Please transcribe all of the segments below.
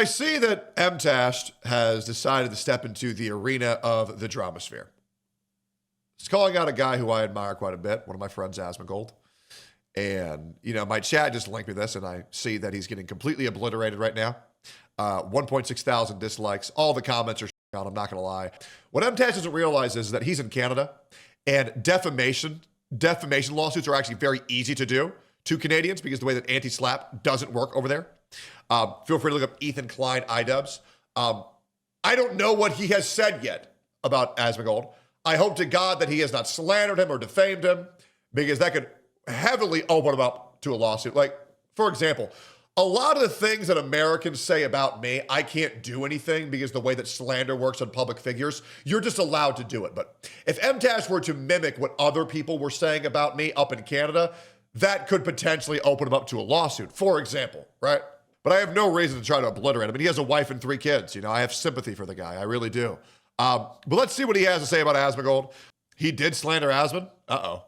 I see that Mtashed has decided to step into the arena of the drama sphere. He's calling out a guy who I admire quite a bit, one of my friends, Asmongold. And, my chat just linked me this, and I see that he's getting completely obliterated right now. 1.6 thousand dislikes. All the comments are on, I'm not going to lie. What Mtashed doesn't realize is that he's in Canada, and defamation lawsuits are actually very easy to do to Canadians because the way that anti-slap doesn't work over there. Feel free to look up Ethan Klein iDubbbz. I don't know what he has said yet about Asmongold. I hope to God that he has not slandered him or defamed him, because that could heavily open him up to a lawsuit. Like, for example, a lot of the things that Americans say about me, I can't do anything because the way that slander works on public figures, you're just allowed to do it. But if Mtashed were to mimic what other people were saying about me up in Canada, that could potentially open him up to a lawsuit, for example, right? But I have no reason to try to obliterate him. And he has a wife and 3 kids. I have sympathy for the guy. I really do. But let's see what he has to say about Asmongold. He did slander Asmon. Uh-oh.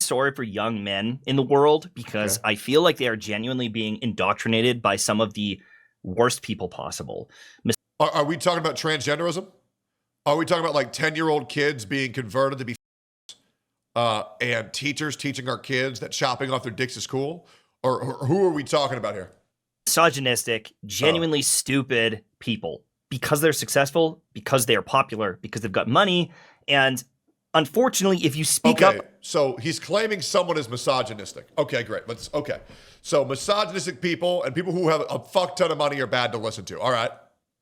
Sorry for young men in the world, because I feel like they are genuinely being indoctrinated by some of the worst people possible. Are we talking about transgenderism? Are we talking about like 10-year-old kids being converted to be and teachers teaching our kids that chopping off their dicks is cool? Or who are we talking about here? Misogynistic, genuinely stupid people, because they're successful, because they are popular, because they've got money. And unfortunately, if you speak up... So he's claiming someone is misogynistic. Okay, great. So misogynistic people and people who have a fuck ton of money are bad to listen to. All right.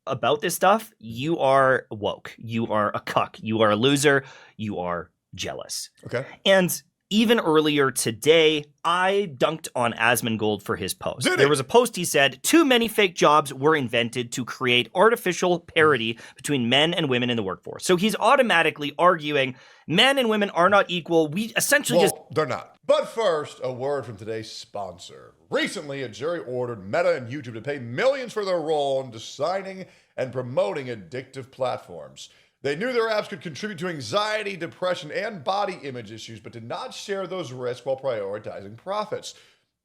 About this stuff, you are woke. You are a cuck. You are a loser. You are jealous. Okay. And even earlier today, I dunked on Asmongold for his post. There was a post he said, too many fake jobs were invented to create artificial parity between men and women in the workforce. So he's automatically arguing men and women are not equal. We essentially they're not. But first, a word from today's sponsor. Recently, a jury ordered Meta and YouTube to pay millions for their role in designing and promoting addictive platforms. They knew their apps could contribute to anxiety, depression, and body image issues, but did not share those risks while prioritizing profits.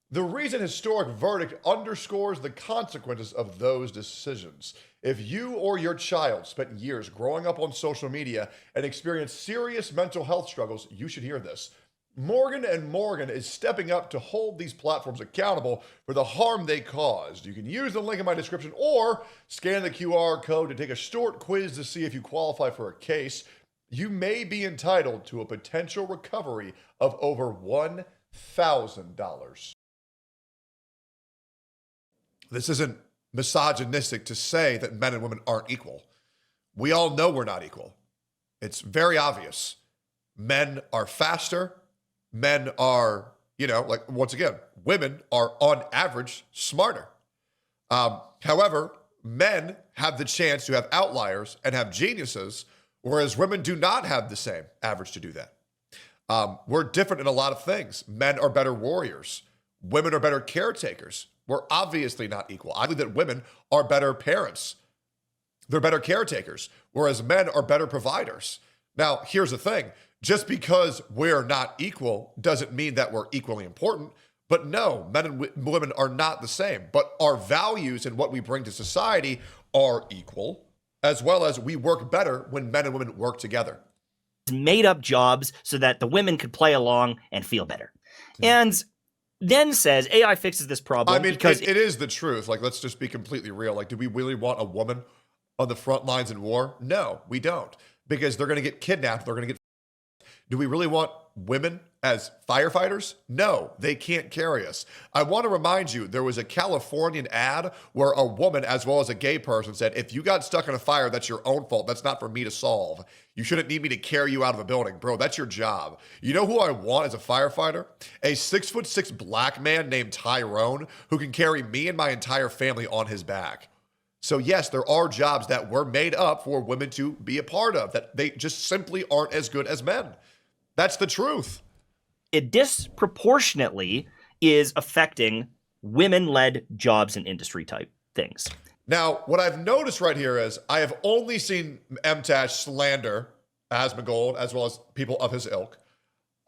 The recent historic verdict underscores the consequences of those decisions. If you or your child spent years growing up on social media and experienced serious mental health struggles, you should hear this. Morgan & Morgan is stepping up to hold these platforms accountable for the harm they caused. You can use the link in my description or scan the QR code to take a short quiz to see if you qualify for a case. You may be entitled to a potential recovery of over $1,000. This isn't misogynistic to say that men and women aren't equal. We all know we're not equal. It's very obvious. Men are faster. Men are, once again, women are on average smarter. However, men have the chance to have outliers and have geniuses, whereas women do not have the same average to do that. We're different in a lot of things. Men are better warriors. Women are better caretakers. We're obviously not equal. I believe that women are better parents. They're better caretakers, whereas men are better providers. Now, here's the thing. Just because we're not equal doesn't mean that we're equally important. But no, men and women are not the same. But our values and what we bring to society are equal, as well as we work better when men and women work together. Made up jobs so that the women could play along and feel better. And then says AI fixes this problem. I mean, because it is the truth. Like, let's just be completely real. Like, do we really want a woman on the front lines in war? No, we don't. Because they're going to get kidnapped. They're going to get... Do we really want women as firefighters? No, they can't carry us. I want to remind you, there was a Californian ad where a woman, as well as a gay person, said, if you got stuck in a fire, that's your own fault. That's not for me to solve. You shouldn't need me to carry you out of a building. Bro, that's your job. You know who I want as a firefighter? A 6'6" black man named Tyrone who can carry me and my entire family on his back. So yes, there are jobs that were made up for women to be a part of, that they just simply aren't as good as men. That's the truth. It disproportionately is affecting women-led jobs and industry type things. Now, what I've noticed right here is I have only seen Mtashed slander Asmongold as well as people of his ilk.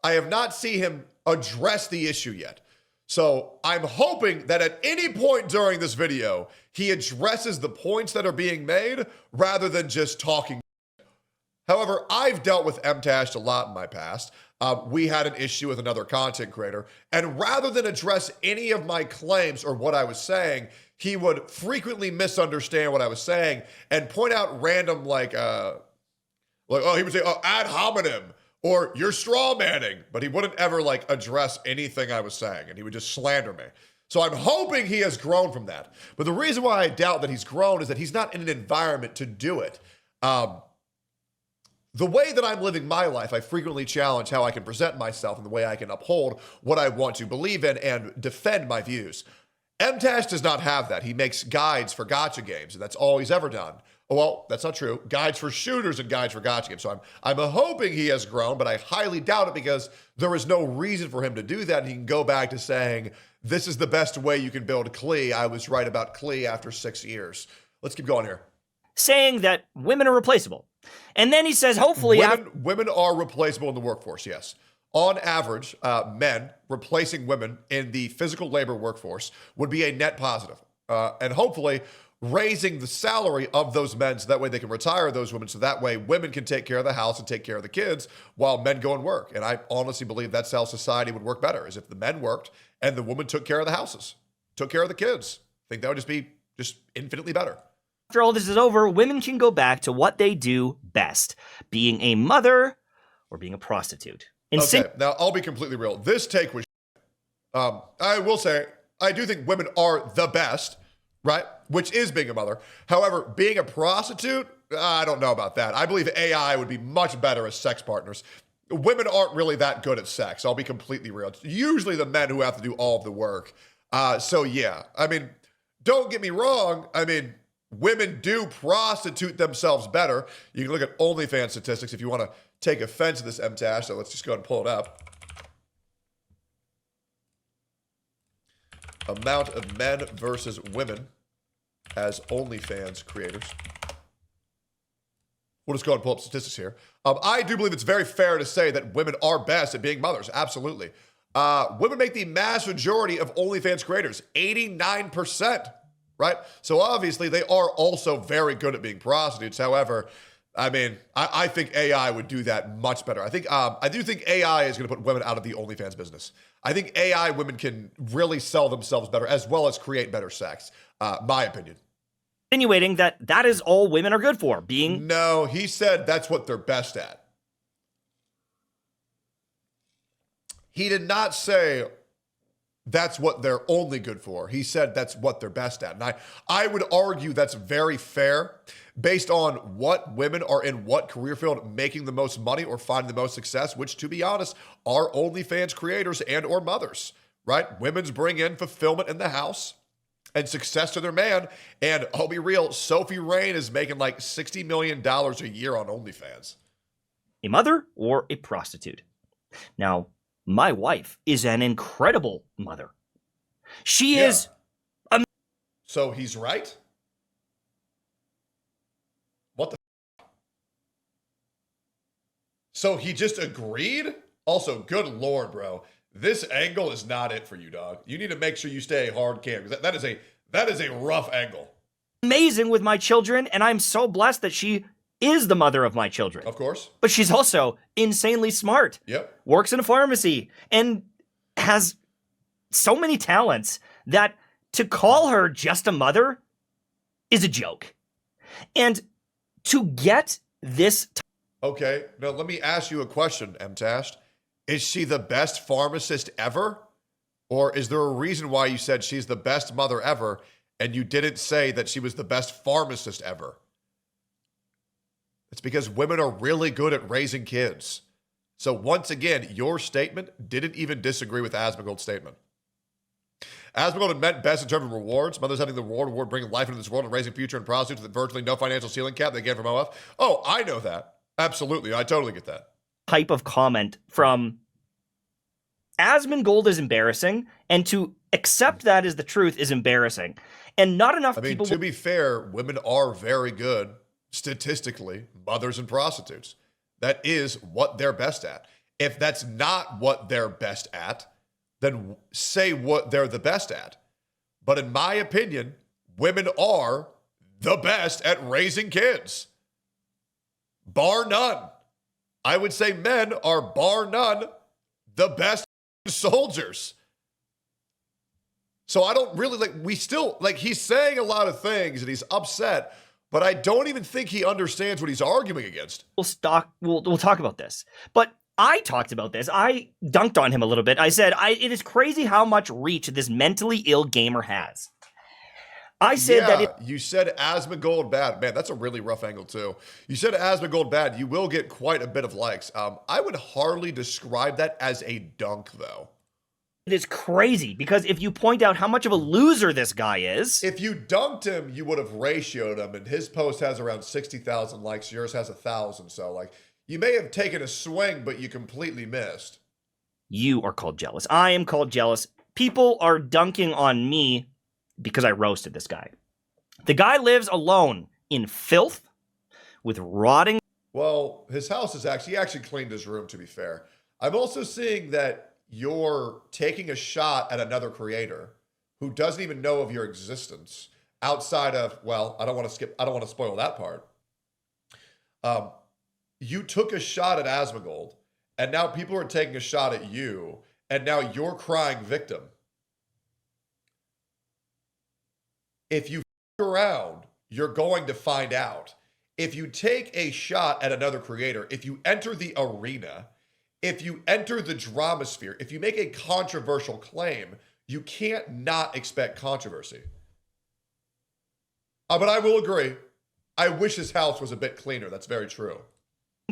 I have not seen him address the issue yet. So I'm hoping that at any point during this video, he addresses the points that are being made rather than just talking. However, I've dealt with Mtashed a lot in my past. We had an issue with another content creator, and rather than address any of my claims or what I was saying, he would frequently misunderstand what I was saying and point out random he would say, oh, ad hominem, or you're straw manning, but he wouldn't ever address anything I was saying, and he would just slander me. So I'm hoping he has grown from that. But the reason why I doubt that he's grown is that he's not in an environment to do it. The way that I'm living my life, I frequently challenge how I can present myself and the way I can uphold what I want to believe in and defend my views. Mtashed does not have that. He makes guides for gacha games, and that's all he's ever done. Well, that's not true. Guides for shooters and guides for gacha games. So I'm hoping he has grown, but I highly doubt it because there is no reason for him to do that. And he can go back to saying, this is the best way you can build Klee. I was right about Klee after 6 years. Let's keep going here. Saying that women are replaceable. And then he says, hopefully... Women are replaceable in the workforce, yes. On average, men replacing women in the physical labor workforce would be a net positive. And hopefully raising the salary of those men so that way they can retire those women, so that way women can take care of the house and take care of the kids while men go and work. And I honestly believe that's how society would work better, is if the men worked and the women took care of the houses, took care of the kids. I think that would just be infinitely better. After all this is over, women can go back to what they do best, being a mother or being a prostitute. Okay, now I'll be completely real. This take was I will say, I do think women are the best, right? Which is being a mother. However, being a prostitute, I don't know about that. I believe AI would be much better as sex partners. Women aren't really that good at sex. I'll be completely real. It's usually the men who have to do all of the work. So yeah, I mean, don't get me wrong. I mean, women do prostitute themselves better. You can look at OnlyFans statistics if you want to take offense to this, Mtashed. So let's just go ahead and pull it up. Amount of men versus women as OnlyFans creators. We'll just go ahead and pull up statistics here. I do believe it's very fair to say that women are best at being mothers. Absolutely. Women make the mass majority of OnlyFans creators, 89%, right? So obviously they are also very good at being prostitutes. However, I mean, I think AI would do that much better. I do think AI is going to put women out of the OnlyFans business. I think AI women can really sell themselves better as well as create better sex. My opinion. Insinuating that is all women are good for, being... No, he said that's what they're best at. He did not say that's what they're only good for. He said that's what they're best at. And I would argue that's very fair based on what women are in what career field making the most money or finding the most success, which, to be honest, are OnlyFans creators and or mothers, right? Women's bring in fulfillment in the house and success to their man. And I'll be real, Sophie Rain is making like $60 million a year on OnlyFans. A mother or a prostitute. Now, my wife is an incredible mother. She is... So he's right? What the f***? So he just agreed? Also, good lord, bro. This angle is not it for you, dog. You need to make sure you stay hard cam, because that is a rough angle. Amazing with my children, and I'm so blessed that she is the mother of my children. Of course. But she's also insanely smart. Yep. Works in a pharmacy and has so many talents that to call her just a mother is a joke. And to get this... Okay, now let me ask you a question, Mtashed. Is she the best pharmacist ever? Or is there a reason why you said she's the best mother ever and you didn't say that she was the best pharmacist ever? It's because women are really good at raising kids. So once again, your statement didn't even disagree with Asmongold's statement. Asmongold had meant best in terms of rewards. Mothers having the reward bringing life into this world and raising future and prostitutes with virtually no financial ceiling cap they get from OF. Oh, I know that. Absolutely. I totally get that. Type of comment from Asmongold is embarrassing, and to accept that as the truth is embarrassing. And not enough people... to be fair, women are very good, statistically, mothers and prostitutes. That is what they're best at. If that's not what they're best at, then say what they're the best at. But in my opinion, women are the best at raising kids. Bar none. I would say men are bar none the best soldiers. So I don't really he's saying a lot of things and he's upset, but I don't even think he understands what he's arguing against. We'll talk about this. But I talked about this. I dunked on him a little bit. I said, it is crazy how much reach this mentally ill gamer has. I said you said Asmongold bad. Man, that's a really rough angle too. You said Asmongold bad. You will get quite a bit of likes. I would hardly describe that as a dunk though. It is crazy because if you point out how much of a loser this guy is. If you dunked him, you would have ratioed him, and his post has around 60,000 likes. Yours has 1,000. So you may have taken a swing, but you completely missed. You are called jealous. I am called jealous. People are dunking on me because I roasted this guy. The guy lives alone in filth with rotting. Well, his house is he actually cleaned his room, to be fair. I'm also seeing that you're taking a shot at another creator who doesn't even know of your existence outside of, I don't want to spoil that part. You took a shot at Asmongold, and now people are taking a shot at you, and now you're crying victim. If you f around, you're going to find out. If you take a shot at another creator, if you enter the arena, if you enter the drama sphere, if you make a controversial claim, you can't not expect controversy. But I will agree. I wish his house was a bit cleaner. That's very true.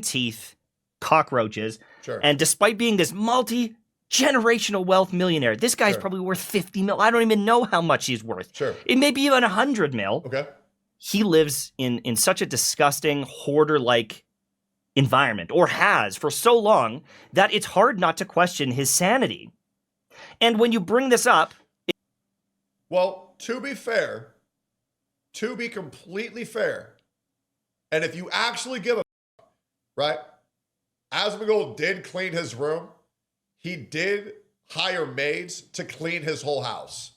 Teeth, cockroaches. Sure. And despite being this multi-generational wealth millionaire, this guy's probably worth 50 mil. I don't even know how much he's worth. Sure. It may be even 100 mil. Okay. He lives in such a disgusting, hoarder-like environment, or has for so long, that it's hard not to question his sanity. And when you bring this up... Well, to be fair, to be completely fair, and if you actually give a right, Asmongold did clean his room. He did hire maids to clean his whole house.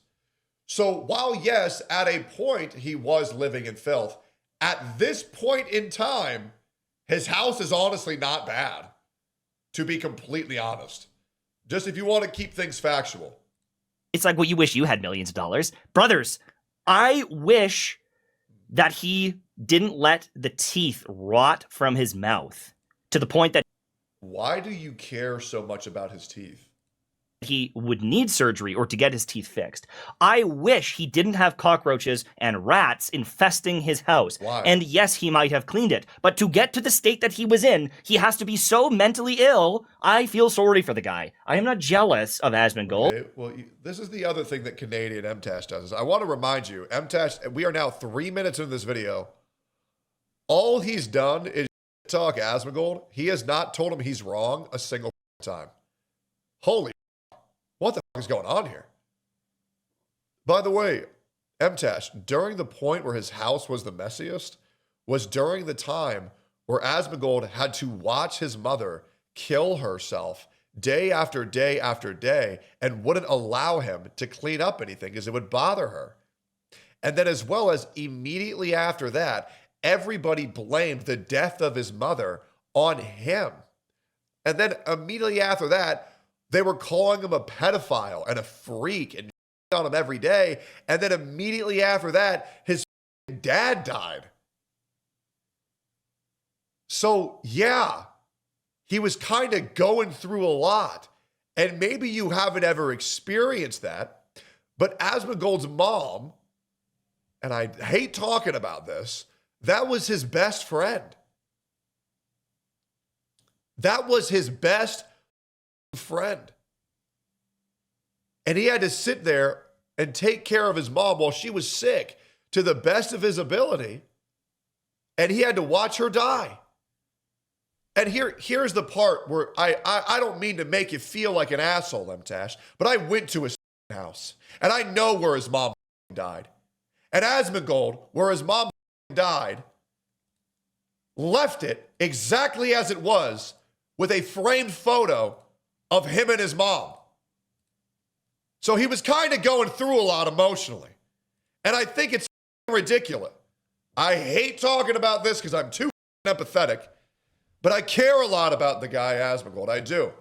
So while, yes, at a point he was living in filth, at this point in time, his house is honestly not bad, to be completely honest. Just if you want to keep things factual. It's like, well, you wish you had millions of dollars. Brothers, I wish that he didn't let the teeth rot from his mouth to the point that... Why do you care so much about his teeth? He would need surgery or to get his teeth fixed. I wish he didn't have cockroaches and rats infesting his house. Why? And yes, he might have cleaned it. But to get to the state that he was in, he has to be so mentally ill. I feel sorry for the guy. I am not jealous of Asmongold. Okay, well, this is the other thing that Canadian Mtashed does. I want to remind you, Mtashed, we are now 3 minutes into this video. All he's done is talk Asmongold. He has not told him he's wrong a single time. Holy, what the fuck is going on here? By the way, Mtashed, during the point where his house was the messiest, was during the time where Asmongold had to watch his mother kill herself day after day after day and wouldn't allow him to clean up anything because it would bother her. And then as well as immediately after that, everybody blamed the death of his mother on him. And then immediately after that, they were calling him a pedophile and a freak and on him every day. And then immediately after that, his dad died. So yeah, he was kind of going through a lot. And maybe you haven't ever experienced that, but Asmongold's mom, and I hate talking about this, that was his best friend. That was his best friend. And he had to sit there and take care of his mom while she was sick to the best of his ability. And he had to watch her die. And here's the part where I don't mean to make you feel like an asshole, Mtashed, but I went to his house and I know where his mom died. And Asmongold, where his mom died, left it exactly as it was with a framed photo of him and his mom. So he was kind of going through a lot emotionally. And I think it's ridiculous. I hate talking about this because I'm too empathetic, but I care a lot about the guy Asmongold. I do.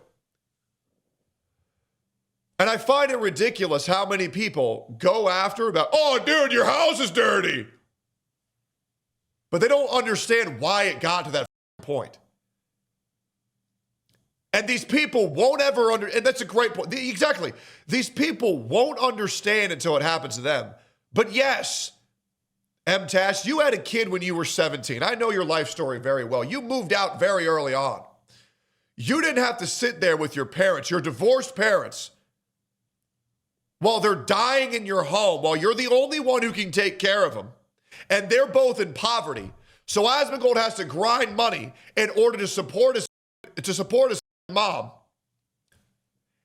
And I find it ridiculous how many people go after about, oh, dude, your house is dirty. But they don't understand why it got to that point. And these people won't ever and that's a great point. Exactly. These people won't understand until it happens to them. But yes, Mtashed, you had a kid when you were 17. I know your life story very well. You moved out very early on. You didn't have to sit there with your parents, your divorced parents, while they're dying in your home, while you're the only one who can take care of them, and they're both in poverty. So Asmongold has to grind money in order to support his mom.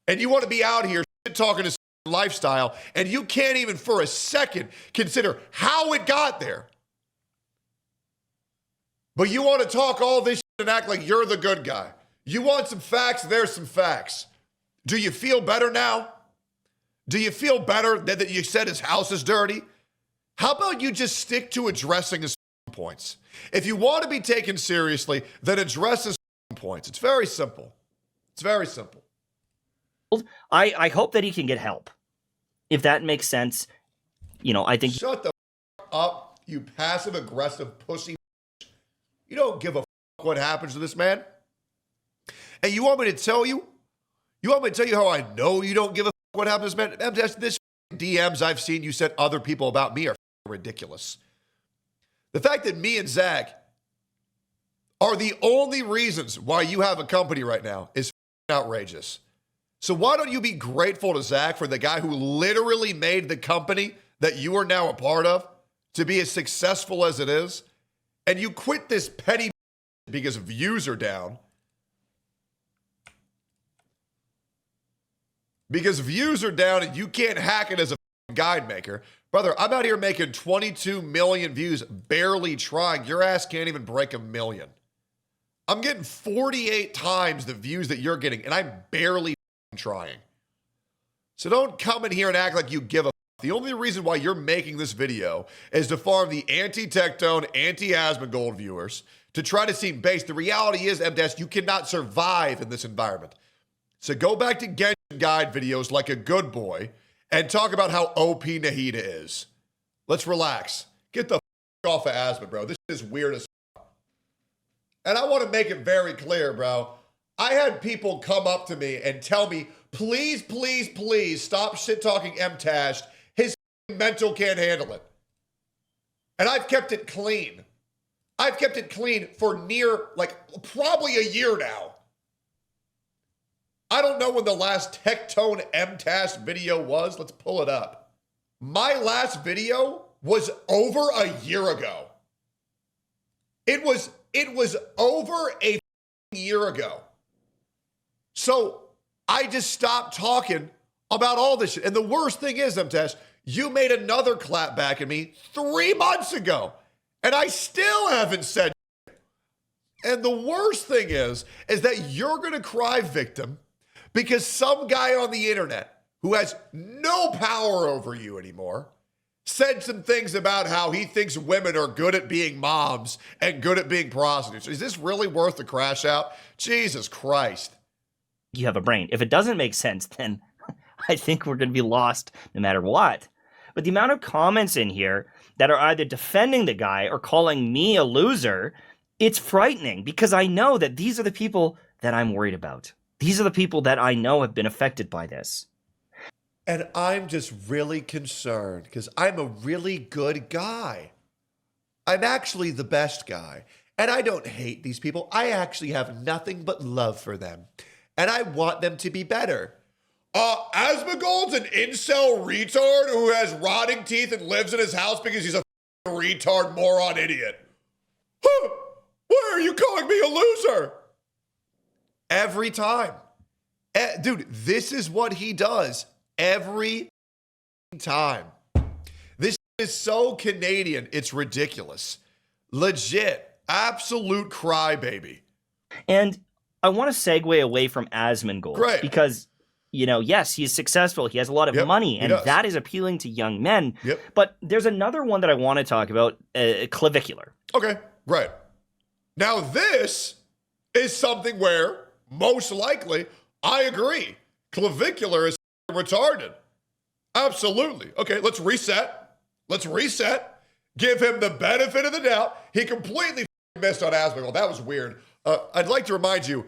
And you want to be out here talking his lifestyle, and you can't even for a second consider how it got there. But you want to talk all this and act like you're the good guy. You want some facts? There's some facts. Do you feel better now? Do you feel better that you said his house is dirty? How about you just stick to addressing his points? If you want to be taken seriously, then address his points. It's very simple. It's very simple. I hope that he can get help. If that makes sense, I think... Shut the up, you passive-aggressive pussy. You don't give a what happens to this man. And you want me to tell you? You want me to tell you how I know you don't give a what happens to this man? This DMs I've seen you sent other people about me are ridiculous. The fact that me and Zach are the only reasons why you have a company right now is outrageous. So why don't you be grateful to Zach for the guy who literally made the company that you are now a part of to be as successful as it is, and you quit this petty because views are down. Because views are down and you can't hack it as a guide maker. Brother, I'm out here making 22 million views, barely trying. Your ass can't even break 1 million. I'm getting 48 times the views that you're getting, and I'm barely trying. So don't come in here and act like you give a. The only reason why you're making this video is to farm the anti-Tectone, anti-Asmongold viewers to try to seem base. The reality is, MDS, you cannot survive in this environment. So go back to Genshin Guide videos like a good boy and talk about how OP Nahida is. Let's relax. Get the off of Asmon, bro. This is weird as And I want to make it very clear, bro. I had people come up to me and tell me, please, please, please stop shit-talking Mtashed. His mental can't handle it. And I've kept it clean. I've kept it clean for probably a year now. I don't know when the last Tectone Mtashed video was. Let's pull it up. My last video was over a year ago. It was over a year ago. So I just stopped talking about all this shit. And the worst thing is, Mtashed, you made another clap back at me 3 months ago. And I still haven't said shit. And the worst thing is that you're going to cry victim because some guy on the internet who has no power over you anymore said some things about how he thinks women are good at being moms and good at being prostitutes. Is this really worth the crash out? Jesus Christ. You have a brain. If it doesn't make sense, then I think we're going to be lost no matter what. But the amount of comments in here that are either defending the guy or calling me a loser, it's frightening because I know that these are the people that I'm worried about. These are the people that I know have been affected by this. And I'm just really concerned because I'm a really good guy. I'm actually the best guy. And I don't hate these people. I actually have nothing but love for them. And I want them to be better. Asmongold's an incel retard who has rotting teeth and lives in his house because he's a retard moron idiot. Huh, why are you calling me a loser? Every time. Dude, this is what he does every time. This is so Canadian, it's ridiculous. Legit, absolute crybaby. And I want to segue away from Asmongold. Great. Because yes, he's successful. He has a lot of money, and that is appealing to young men. Yep. But there's another one that I want to talk about, clavicular. Okay, right. Now, this is something where, most likely, I agree. Clavicular is retarded. Absolutely. Okay, let's reset. Give him the benefit of the doubt. He completely missed on Asmongold. That was weird. I'd like to remind you,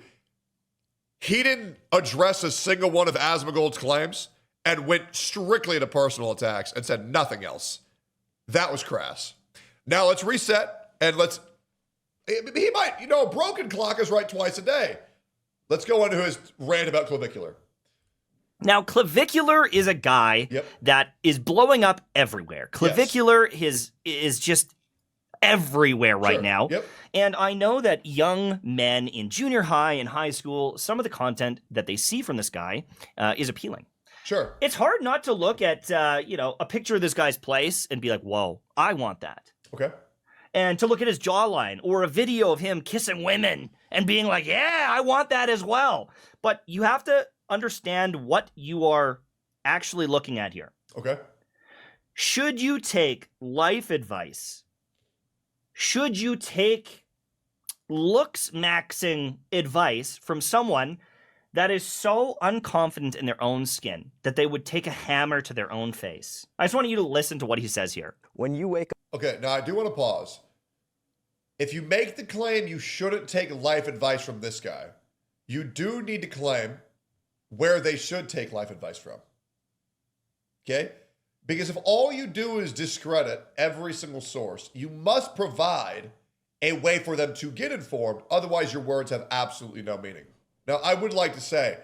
he didn't address a single one of Asmongold's claims and went strictly to personal attacks and said nothing else. That was crass. Now let's reset and he might, a broken clock is right twice a day. Let's go into his rant about clavicular. Now, clavicular is a guy that is blowing up everywhere. Clavicular is just everywhere right now. Yep. And I know that young men in junior high and high school, some of the content that they see from this guy is appealing. Sure. It's hard not to look at, a picture of this guy's place and be like, whoa, I want that. Okay. And to look at his jawline or a video of him kissing women and being like, yeah, I want that as well. But you have to understand what you are actually looking at here. Okay. Should you take life advice? Should you take looks maxing advice from someone that is so unconfident in their own skin that they would take a hammer to their own face? I just want you to listen to what he says here. When you wake up. Okay, now I do want to pause. If you make the claim you shouldn't take life advice from this guy, you do need to claim where they should take life advice from. Okay? Because if all you do is discredit every single source, you must provide a way for them to get informed. Otherwise, your words have absolutely no meaning. Now, I would like to say,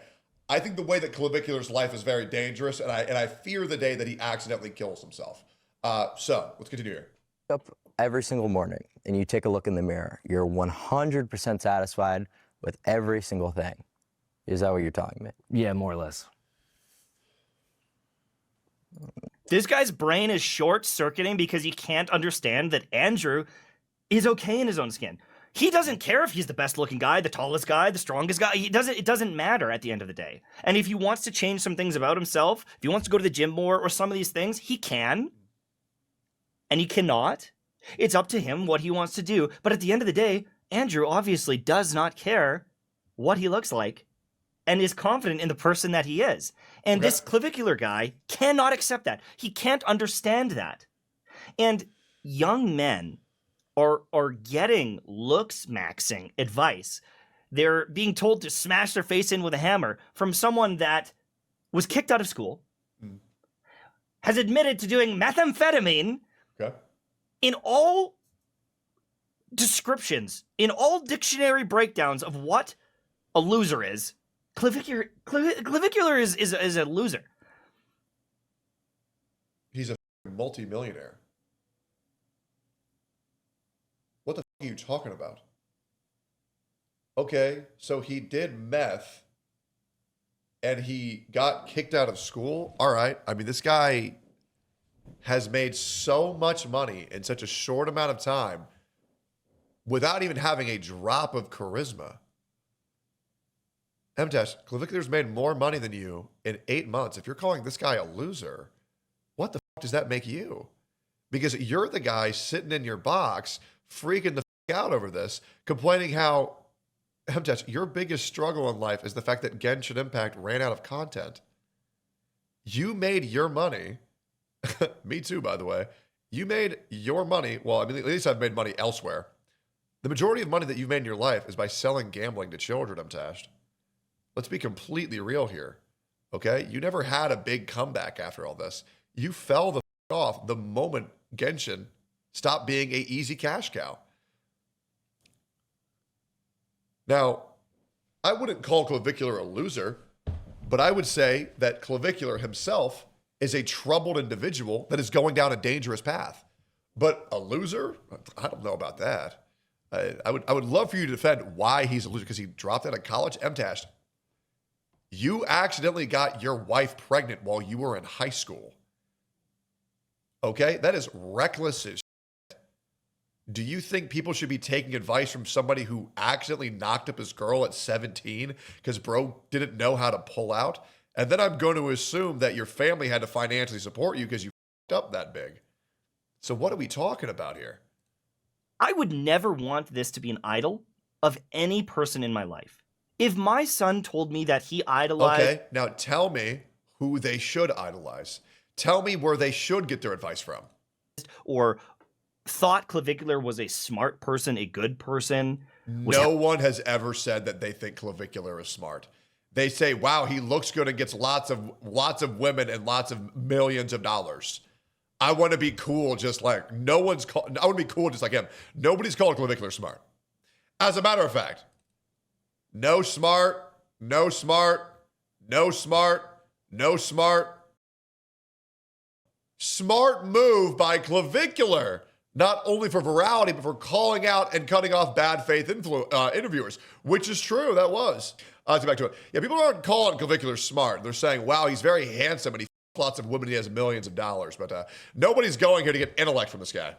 I think the way that Clavicular's life is very dangerous, and I fear the day that he accidentally kills himself. So, let's continue here. Up every single morning and you take a look in the mirror, you're 100% satisfied with every single thing. Is that what you're telling me? Yeah, more or less. This guy's brain is short-circuiting because he can't understand that Andrew is okay in his own skin. He doesn't care if he's the best-looking guy, the tallest guy, the strongest guy. It doesn't matter at the end of the day. And if he wants to change some things about himself, if he wants to go to the gym more or some of these things, he can. And he cannot. It's up to him what he wants to do. But at the end of the day, Andrew obviously does not care what he looks like and is confident in the person that he is. And this clavicular guy cannot accept that. He can't understand that. And young men are getting looks maxing advice. They're being told to smash their face in with a hammer from someone that was kicked out of school, has admitted to doing methamphetamine. In all descriptions, in all dictionary breakdowns of what a loser is, clavicular is a loser. He's a multi-millionaire. What the are you talking about? Okay, so he did meth and he got kicked out of school. All right. I mean, this guy has made so much money in such a short amount of time without even having a drop of charisma. Mtashed, Clavicular's made more money than you in 8 months. If you're calling this guy a loser, what the fuck does that make you? Because you're the guy sitting in your box freaking the fuck out over this, complaining how, Mtashed, your biggest struggle in life is the fact that Genshin Impact ran out of content. You made your money. Me too, by the way. You made your money. Well, I mean, at least I've made money elsewhere. The majority of money that you've made in your life is by selling gambling to children, Mtashed. Let's be completely real here, okay? You never had a big comeback after all this. You fell the f off the moment Genshin stopped being a easy cash cow. Now, I wouldn't call Clavicular a loser, but I would say that Clavicular himself is a troubled individual that is going down a dangerous path. But a loser? I don't know about that. I would love for you to defend why he's a loser, because he dropped out of college. Mtashed, you accidentally got your wife pregnant while you were in high school. Okay? That is reckless as shit. Do you think people should be taking advice from somebody who accidentally knocked up his girl at 17 because bro didn't know how to pull out? And then I'm going to assume that your family had to financially support you because you f***ed up that big. So what are we talking about here? I would never want this to be an idol of any person in my life. If my son told me that he idolized... Okay, now tell me who they should idolize. Tell me where they should get their advice from. Or thought Clavicular was a smart person, a good person. No one has ever said that they think Clavicular is smart. They say, wow, he looks good and gets lots of women and lots of millions of dollars. I want to be cool just like, I want to be cool just like him. Nobody's called Clavicular smart. As a matter of fact, no smart, no smart, no smart, no smart. Smart move by Clavicular, not only for virality, but for calling out and cutting off bad faith interviewers, which is true, that was. Let's get back to it. Yeah, people aren't calling Clavicular smart. They're saying, wow, he's very handsome and he lots of women, he has millions of dollars. But nobody's going here to get intellect from this guy.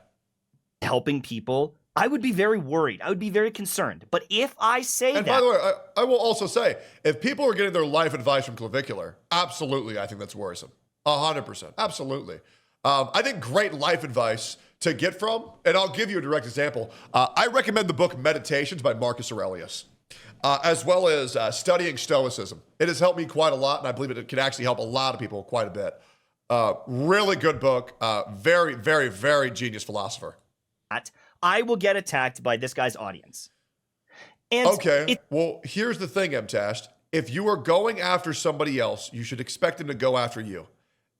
Helping people, I would be very worried. I would be very concerned. But if I say and by the way, I will also say, if people are getting their life advice from Clavicular, absolutely, I think that's worrisome. 100%. Absolutely. I think great life advice to get from, and I'll give you a direct example. I recommend the book Meditations by Marcus Aurelius, as well as Studying Stoicism. It has helped me quite a lot, and I believe it can actually help a lot of people quite a bit. Really good book. Very, very, very genius philosopher. I will get attacked by this guy's audience. And okay, well, here's the thing, Mtashed. If you are going after somebody else, you should expect them to go after you.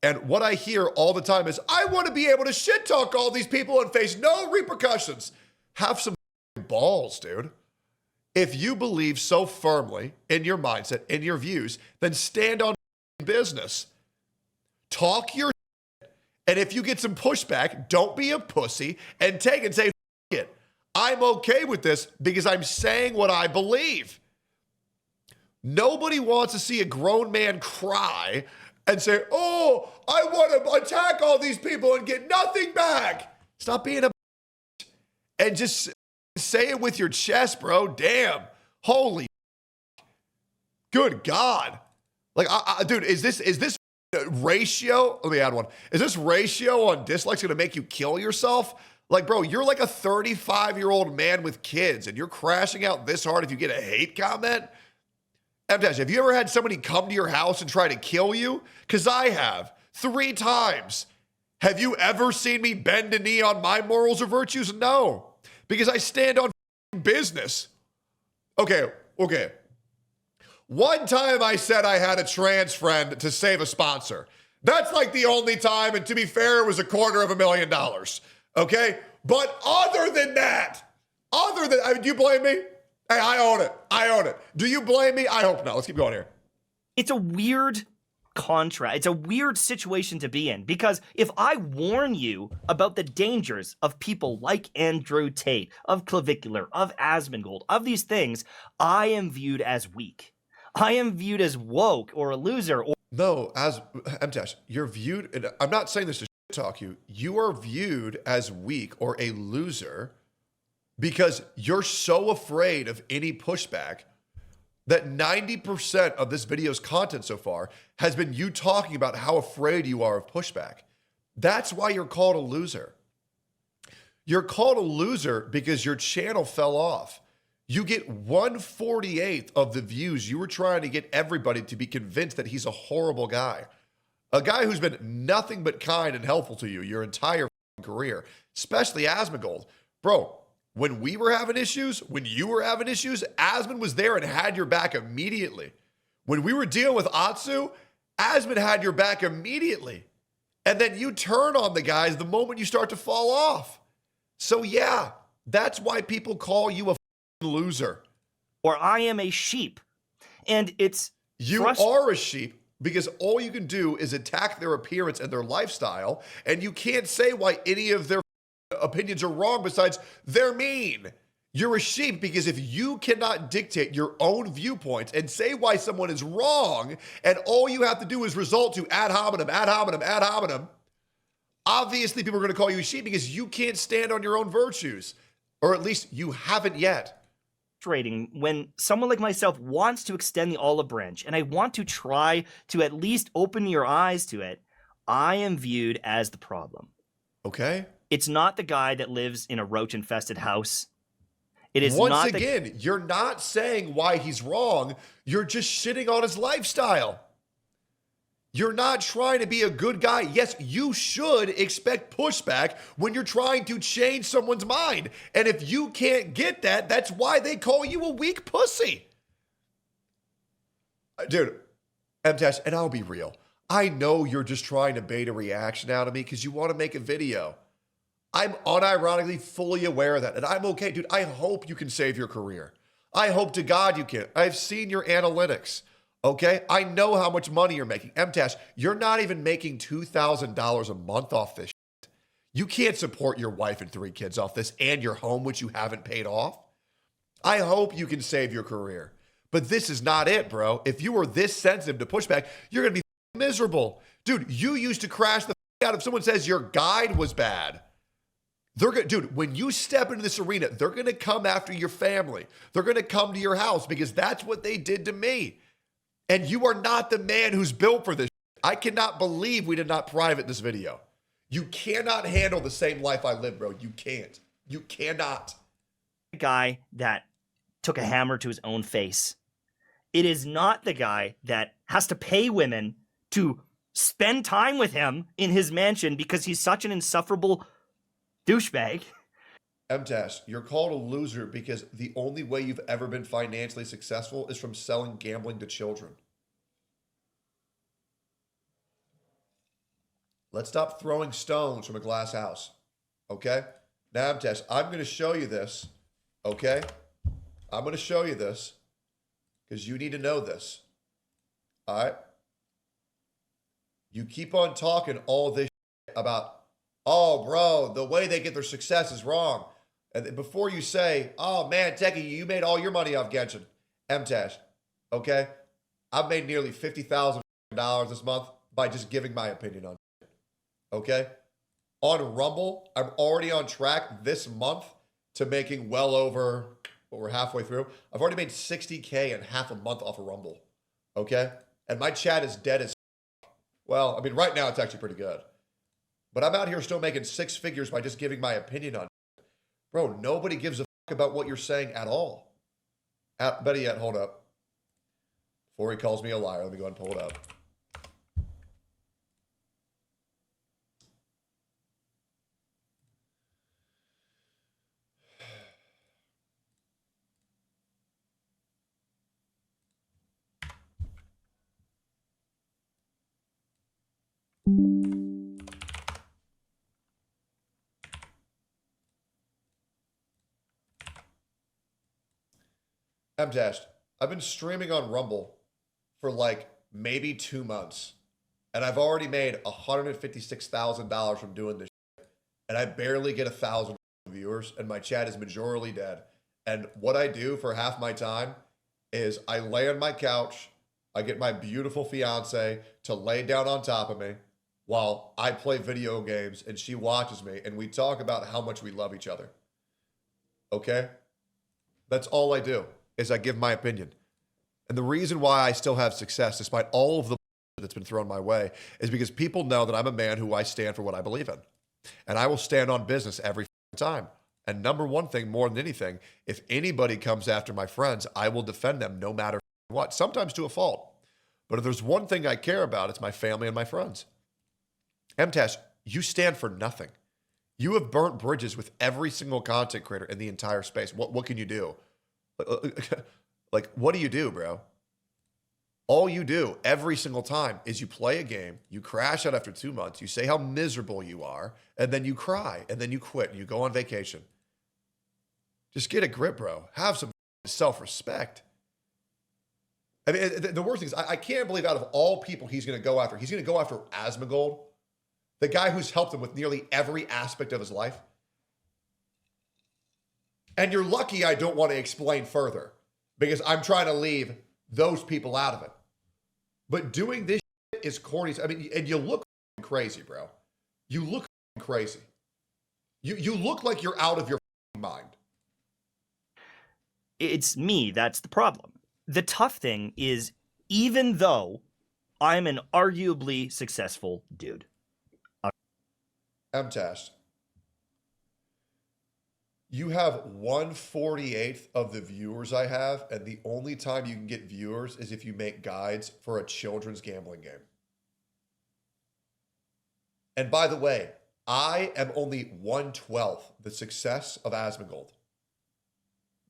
And what I hear all the time is, I want to be able to shit talk all these people and face no repercussions. Have some balls, dude. If you believe so firmly in your mindset, in your views, then stand on business. Talk your shit. And if you get some pushback, don't be a pussy and take and say, it. I'm okay with this because I'm saying what I believe. Nobody wants to see a grown man cry and say, oh, I want to attack all these people and get nothing back. Stop being a and just say it with your chest, bro. Damn. Holy good God. Like, dude, is this ratio? Let me add one. Is this ratio on dislikes going to make you kill yourself? Like, bro, you're like a 35-year-old man with kids and you're crashing out this hard if you get a hate comment? Mtashed, have you ever had somebody come to your house and try to kill you? Because I have 3 times. Have you ever seen me bend a knee on my morals or virtues? No, because I stand on business. Okay. One time I said I had a trans friend to save a sponsor. That's like the only time, and to be fair, it was $250,000. Okay? But other than that, do you blame me? Hey, I own it. Do you blame me? I hope not. Let's keep going here. It's a weird contrast. It's a weird situation to be in, because if I warn you about the dangers of people like Andrew Tate, of Clavicular, of Asmongold, of these things, I am viewed as weak. I am viewed as woke or a loser. No, as Mtashed, you're viewed, and I'm not saying this to talk you. You are viewed as weak or a loser because you're so afraid of any pushback that 90% of this video's content so far has been you talking about how afraid you are of pushback. That's why you're called a loser. You're called a loser because your channel fell off. You get 1/48 of the views. You were trying to get everybody to be convinced that he's a horrible guy. A guy who's been nothing but kind and helpful to you your entire career, especially Asmongold. Bro, when we were having issues, when you were having issues, Asmon was there and had your back immediately. When we were dealing with Atsu, Asmon had your back immediately. And then you turn on the guys the moment you start to fall off. So yeah, that's why people call you a loser. Or I am a sheep. And it's... You are a sheep because all you can do is attack their appearance and their lifestyle, and you can't say why any of their opinions are wrong besides they're mean. You're a sheep because if you cannot dictate your own viewpoints and say why someone is wrong, and all you have to do is result to ad hominem, ad hominem, ad hominem, obviously people are going to call you a sheep because you can't stand on your own virtues. Or at least you haven't yet. frustrating when someone like myself wants to extend the olive branch and I want to try to at least open your eyes to it. I am viewed as the problem. Okay. It's not the guy that lives in a roach-infested house. It is Once not again, you're not saying why he's wrong. You're just shitting on his lifestyle. You're not trying to be a good guy. Yes, you should expect pushback when you're trying to change someone's mind. And if you can't get that, that's why they call you a weak pussy. Dude, Mtashed, and I'll be real. I know you're just trying to bait a reaction out of me because you want to make a video. I'm unironically fully aware of that, and I'm okay. Dude, I hope you can save your career. I hope to God you can. I've seen your analytics, okay? I know how much money you're making. Mtashed, you're not even making $2,000 a month off this shit. You can't support your wife and 3 kids off this and your home, which you haven't paid off. I hope you can save your career. But this is not it, bro. If you were this sensitive to pushback, you're going to be miserable. Dude, you used to crash the out if someone says your guide was bad. Dude, when you step into this arena, they're going to come after your family. They're going to come to your house because that's what they did to me. And you are not the man who's built for this. I cannot believe we did not private this video. You cannot handle the same life I live, bro. You can't. You cannot. the guy that took a hammer to his own face. It is not the guy that has to pay women to spend time with him in his mansion because he's such an insufferable douchebag. Mtashed, you're called a loser because the only way you've ever been financially successful is from selling gambling to children. Let's stop throwing stones from a glass house, okay? Now, Mtashed, I'm going to show you this, okay? I'm going to show you this because you need to know this, all right? You keep on talking all this about, oh, bro, the way they get their success is wrong. And before you say, oh, man, Techie, you made all your money off Genshin. Mtashed, okay? I've made nearly $50,000 this month by just giving my opinion on it, okay? On Rumble, I'm already on track this month to making well over, what we're halfway through. I've already made $60K in half a month off of Rumble, okay? And my chat is dead as well. I mean, right now it's actually pretty good. But I'm out here still making 6 figures by just giving my opinion on it. Bro, nobody gives a fuck about what you're saying at all. Better yet, hold up. Before he calls me a liar, let me go ahead and pull it up. Mtashed, I've been streaming on Rumble for like maybe 2 months, and I've already made $156,000 from doing this shit, and I barely get 1,000 viewers, and my chat is majorly dead. And what I do for half my time is I lay on my couch, I get my beautiful fiance to lay down on top of me while I play video games, and she watches me, and we talk about how much we love each other. Okay? That's all I do. Is I give my opinion. And the reason why I still have success, despite all of the that's been thrown my way, is because people know that I'm a man who I stand for what I believe in. And I will stand on business every time. And number one thing, more than anything, if anybody comes after my friends, I will defend them no matter what, sometimes to a fault. But if there's one thing I care about, it's my family and my friends. Mtashed, you stand for nothing. You have burnt bridges with every single content creator in the entire space. What can you do? Like, what do you do, bro? All you do every single time is you play a game, you crash out after 2 months, you say how miserable you are, and then you cry, and then you quit, and you go on vacation. Just get a grip, bro. Have some self-respect. I mean, the worst thing is, I can't believe out of all people he's going to go after Asmongold, the guy who's helped him with nearly every aspect of his life. And you're lucky I don't want to explain further because I'm trying to leave those people out of it. But doing this shit is corny. I mean, and you look crazy, bro. You look crazy. You look like you're out of your mind. It's me that's the problem. The tough thing is, even though I'm an arguably successful dude. Mtashed, you have 1/48th of the viewers I have, and the only time you can get viewers is if you make guides for a children's gambling game. And by the way, I am only 1/12 the success of Asmongold,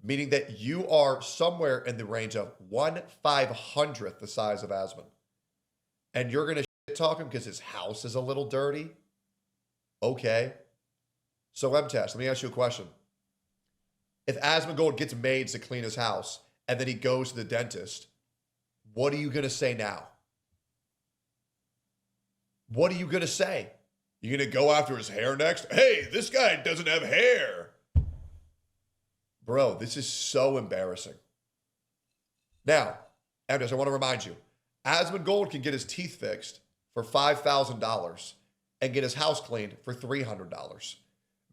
meaning that you are somewhere in the range of 1/500th the size of Asmon. And you're going to shit talk him because his house is a little dirty? Okay. So, Mtashed, let me ask you a question. If Asmongold gets maids to clean his house and then he goes to the dentist, what are you going to say now? What are you going to say? You going to go after his hair next? Hey, this guy doesn't have hair. Bro, this is so embarrassing. Now, Mtashed, I want to remind you, Asmongold can get his teeth fixed for $5,000 and get his house cleaned for $300.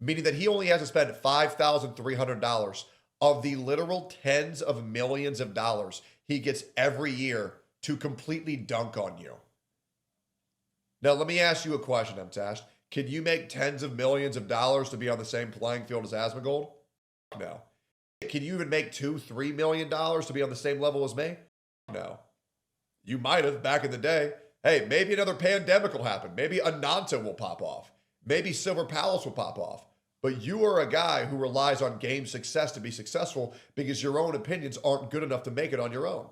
Meaning that he only has to spend $5,300 of the literal tens of millions of dollars he gets every year to completely dunk on you. Now, let me ask you a question, Mtashed. Can you make tens of millions of dollars to be on the same playing field as Asmongold? No. Can you even make $2-3 million to be on the same level as me? No. You might have back in the day. Hey, maybe another pandemic will happen. Maybe Ananta will pop off. Maybe Silver Palace will pop off. But you are a guy who relies on game success to be successful because your own opinions aren't good enough to make it on your own.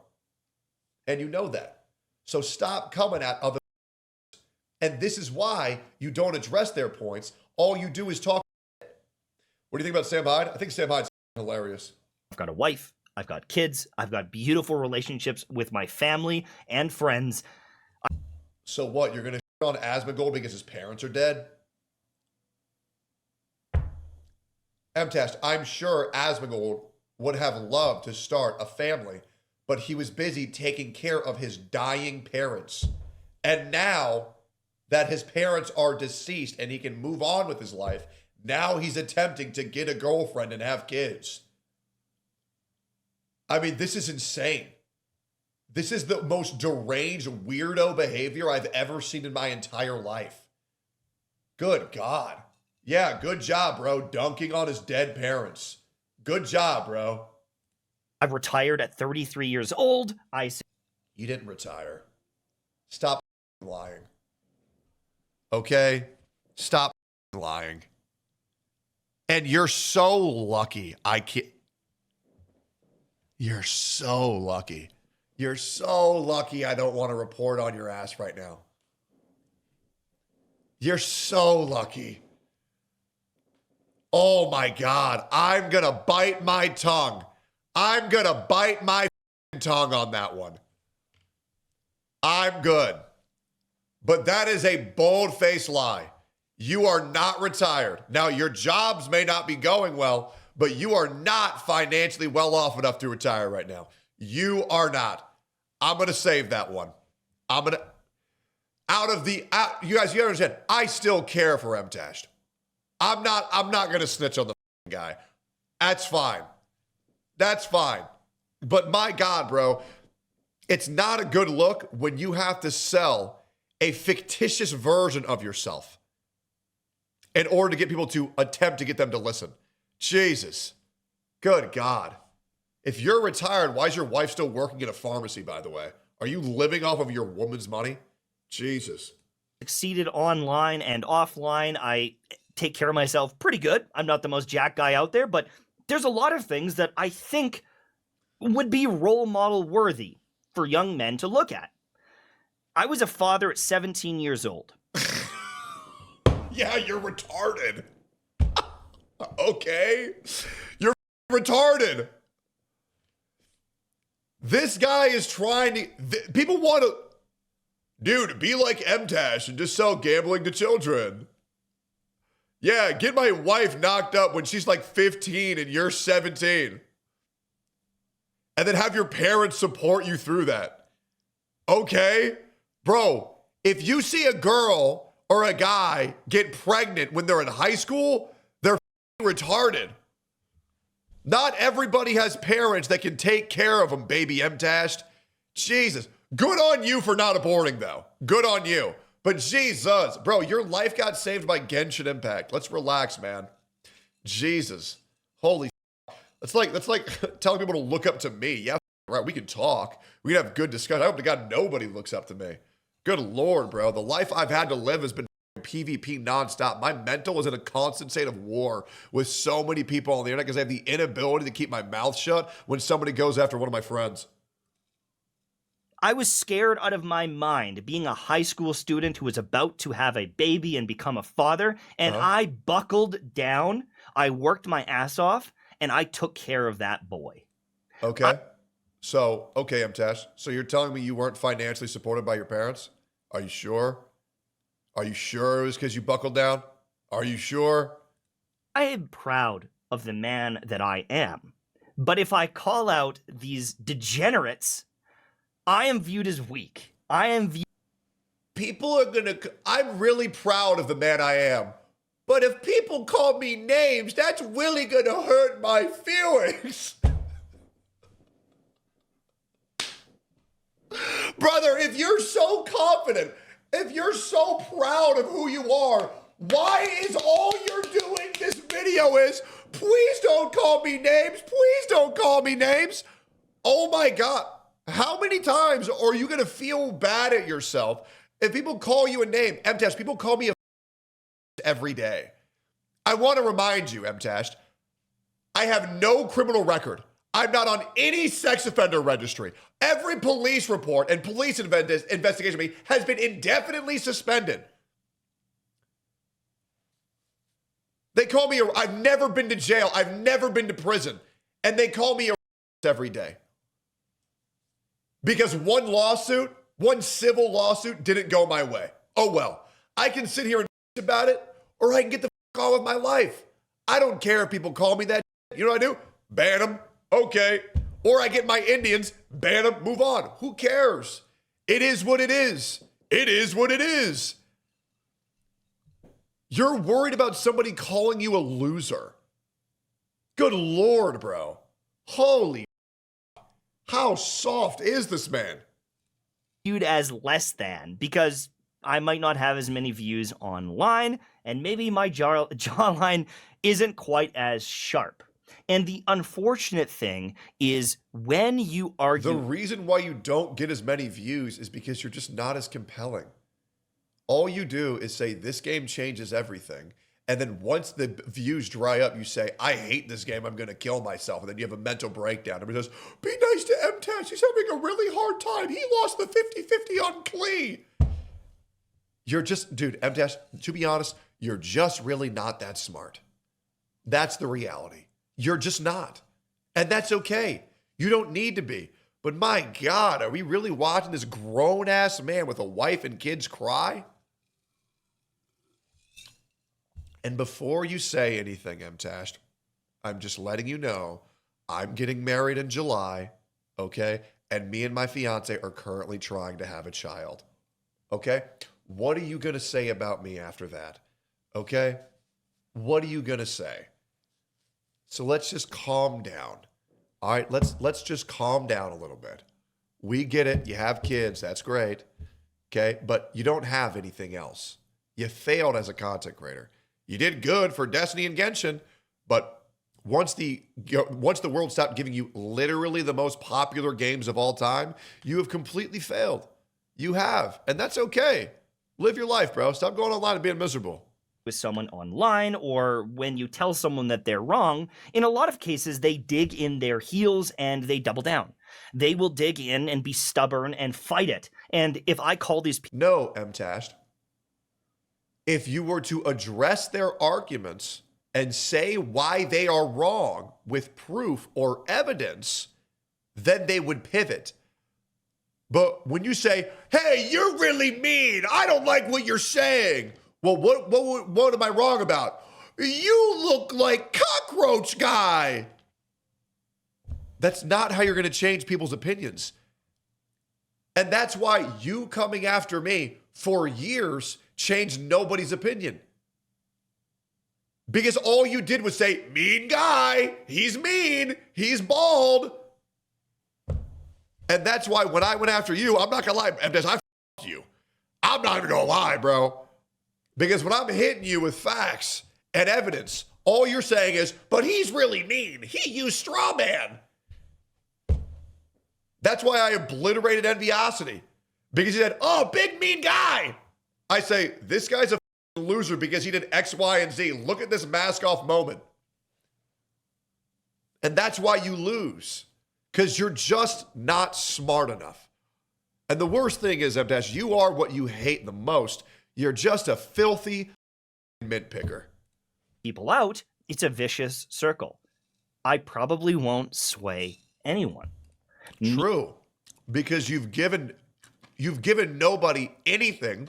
And you know that. So stop coming at other. And this is why you don't address their points. All you do is talk. What do you think about Sam Hyde? I think Sam Hyde's hilarious. I've got a wife. I've got kids. I've got beautiful relationships with my family and friends. So what? You're going to shit on Asmongold because his parents are dead? Mtashed, I'm sure Asmongold would have loved to start a family, but he was busy taking care of his dying parents. And now that his parents are deceased and he can move on with his life, now he's attempting to get a girlfriend and have kids. I mean, this is insane. This is the most deranged, weirdo behavior I've ever seen in my entire life. Good God. Yeah, good job, bro. Dunking on his dead parents. Good job, bro. I've retired at 33 years old. You didn't retire. Stop lying. Okay? Stop lying. And you're so lucky. You're so lucky. You're so lucky I don't want to report on your ass right now. You're so lucky. Oh my God. I'm going to bite my tongue. I'm going to bite my tongue on that one. I'm good. But that is a bold-faced lie. You are not retired. Now, your jobs may not be going well, but you are not financially well off enough to retire right now. You are not. I'm going to save that one. I'm going to, you guys, you understand, I still care for Mtashed. I'm not going to snitch on the guy. That's fine. That's fine. But my God, bro, it's not a good look when you have to sell a fictitious version of yourself in order to get people to attempt to get them to listen. Jesus. Good God. If you're retired, why is your wife still working at a pharmacy, by the way? Are you living off of your woman's money? Jesus. Succeeded online and offline. I take care of myself pretty good. I'm not the most jacked guy out there, but there's a lot of things that I think would be role model worthy for young men to look at. I was a father at 17 years old. Yeah, you're retarded. Okay. You're retarded. This guy is trying to... people want to... Dude, be like Mtashed and just sell gambling to children. Yeah, get my wife knocked up when she's like 15 and you're 17. And then have your parents support you through that. Okay? Bro, if you see a girl or a guy get pregnant when they're in high school, they're retarded. Not everybody has parents that can take care of them, baby Mtashed. Jesus. Good on you for not aborting, though. Good on you. But Jesus, bro, your life got saved by Genshin Impact. Let's relax, man. Jesus. Holy That's like telling people to look up to me. Yeah, right. We can talk. We can have good discussion. I hope to God nobody looks up to me. Good Lord, bro. The life I've had to live has been PvP nonstop. My mental is in a constant state of war with so many people on the internet because I have the inability to keep my mouth shut when somebody goes after one of my friends. I was scared out of my mind being a high school student who was about to have a baby and become a father, and I buckled down. I worked my ass off, and I took care of that boy. Okay. Okay, Mtashed. So you're telling me you weren't financially supported by your parents? Are you sure? Are you sure it was because you buckled down? Are you sure? I am proud of the man that I am. But if I call out these degenerates, I am viewed as weak. People are I'm really proud of the man I am. But if people call me names, that's really gonna hurt my feelings. Brother, if you're so confident, if you're so proud of who you are, why is all you're doing this video is, please don't call me names, please don't call me names. Oh my God. How many times are you going to feel bad at yourself if people call you a name? Mtashed, people call me a every day. I want to remind you, Mtashed, I have no criminal record. I'm not on any sex offender registry. Every police report and police investigation of me has been indefinitely suspended. They call me I've never been to jail. I've never been to prison. And they call me a every day. Because one civil lawsuit didn't go my way. Oh well. I can sit here and about it, or I can get the on with my life. I don't care if people call me that. You know what I do? Ban them. Okay. Or I get my Indians, ban them, move on. Who cares? It is what it is. It is what it is. You're worried about somebody calling you a loser. Good Lord, bro. Holy, how soft is this man? Viewed as less than because I might not have as many views online, and maybe my jawline isn't quite as sharp. And the unfortunate thing is when you argue... The reason why you don't get as many views is because you're just not as compelling. All you do is say, this game changes everything. And then once the views dry up, you say, I hate this game, I'm going to kill myself. And then you have a mental breakdown. Everybody says, be nice to Mtashed, he's having a really hard time. He lost the 50-50 on Klee. You're just, dude, Mtashed, to be honest, you're just really not that smart. That's the reality. You're just not. And that's okay. You don't need to be. But my God, are we really watching this grown-ass man with a wife and kids cry? And before you say anything, Mtashed, I'm just letting you know I'm getting married in July, okay? And me and my fiance are currently trying to have a child, okay? What are you going to say about me after that, okay? What are you going to say? So let's just calm down. All right, let's just calm down a little bit. We get it. You have kids. That's great. Okay, but you don't have anything else. You failed as a content creator. You did good for Destiny and Genshin, but once the world stopped giving you literally the most popular games of all time, you have completely failed. You have, and that's okay. Live your life, bro. Stop going online and being miserable. With someone online, or when you tell someone that they're wrong, in a lot of cases, they dig in their heels and they double down. They will dig in and be stubborn and fight it. And if I call these people... No, Mtashed. If you were to address their arguments and say why they are wrong with proof or evidence, then they would pivot. But when you say, hey, you're really mean, I don't like what you're saying. Well, what am I wrong about? You look like cockroach guy. That's not how you're going to change people's opinions. And that's why you coming after me for years changed nobody's opinion. Because all you did was say, mean guy, he's mean, he's bald. And that's why when I went after you, I'm not gonna lie, Mtashed, I f***ed you. I'm not even gonna lie, bro. Because when I'm hitting you with facts and evidence, all you're saying is, but he's really mean. He used straw man. That's why I obliterated Enviosity. Because he said, oh, big mean guy. I say, this guy's a loser because he did X, Y, and Z. Look at this mask off moment. And that's why you lose. Because you're just not smart enough. And the worst thing is, Mtashed, you are what you hate the most. You're just a filthy mint picker. People out, it's a vicious circle. I probably won't sway anyone. True. Because you've given nobody anything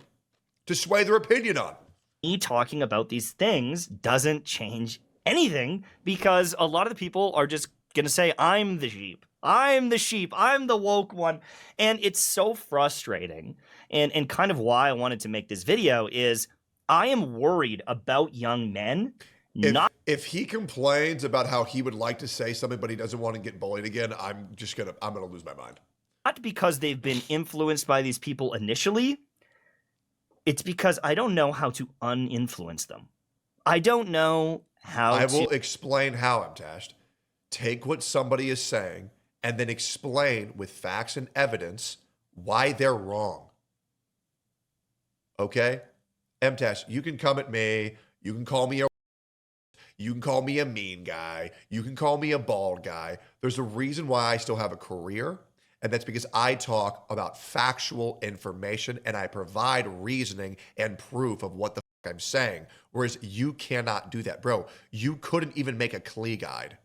to sway their opinion on. Me talking about these things doesn't change anything because a lot of the people are just going to say, I'm the sheep. I'm the sheep. I'm the woke one. And it's so frustrating. And kind of why I wanted to make this video is I am worried about young men. If he complains about how he would like to say something, but he doesn't want to get bullied again, I'm gonna lose my mind. Not because they've been influenced by these people initially. It's because I don't know how to uninfluence them. I don't know how I will explain how, Mtashed. Take what somebody is saying and then explain with facts and evidence why they're wrong. Okay? Mtashed, you can come at me. You can call me a mean guy. You can call me a bald guy. There's a reason why I still have a career. And that's because I talk about factual information and I provide reasoning and proof of what the fuck I'm saying. Whereas you cannot do that. Bro, you couldn't even make a CLE guide.